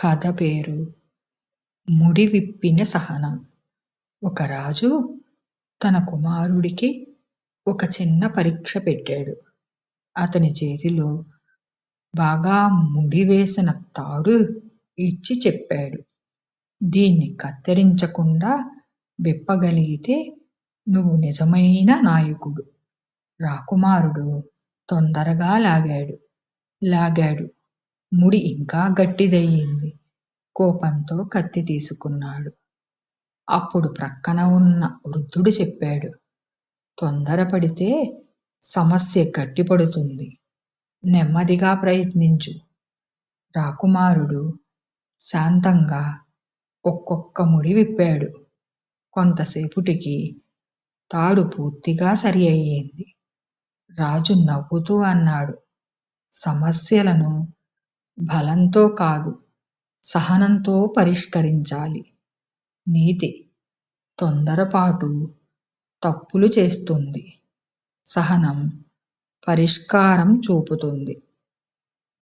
కథ పేరు ముడి విప్పిన సహనం. ఒక రాజు తన కుమారుడికి ఒక చిన్న పరీక్ష పెట్టాడు. అతని చేతిలో బాగా ముడివేసిన తాడు ఇచ్చి చెప్పాడు, దీన్ని కత్తిరించకుండా విప్పగలిగితే నువ్వు నిజమైన నాయకుడు. రాకుమారుడు తొందరగా లాగాడు. ముడి ఇంకా గట్టిదయ్యింది. కోపంతో కత్తి తీసుకున్నాడు. అప్పుడు ప్రక్కన ఉన్న వృద్ధుడు చెప్పాడు, తొందరపడితే సమస్య గట్టిపడుతుంది. నెమ్మదిగా ప్రయత్నించు. రాకుమారుడు శాంతంగా ఒక్కొక్క ముడి విప్పాడు. కొంతసేపటికి తాడు పూర్తిగా సరి అయ్యింది. రాజు నవ్వుతూ అన్నాడు, సమస్యలను బలంతో కాదు, సహనంతో పరిష్కరించాలి. నీతి: తొందరపాటు తప్పులు చేస్తుంది, సహనం పరిష్కారం చూపుతుంది.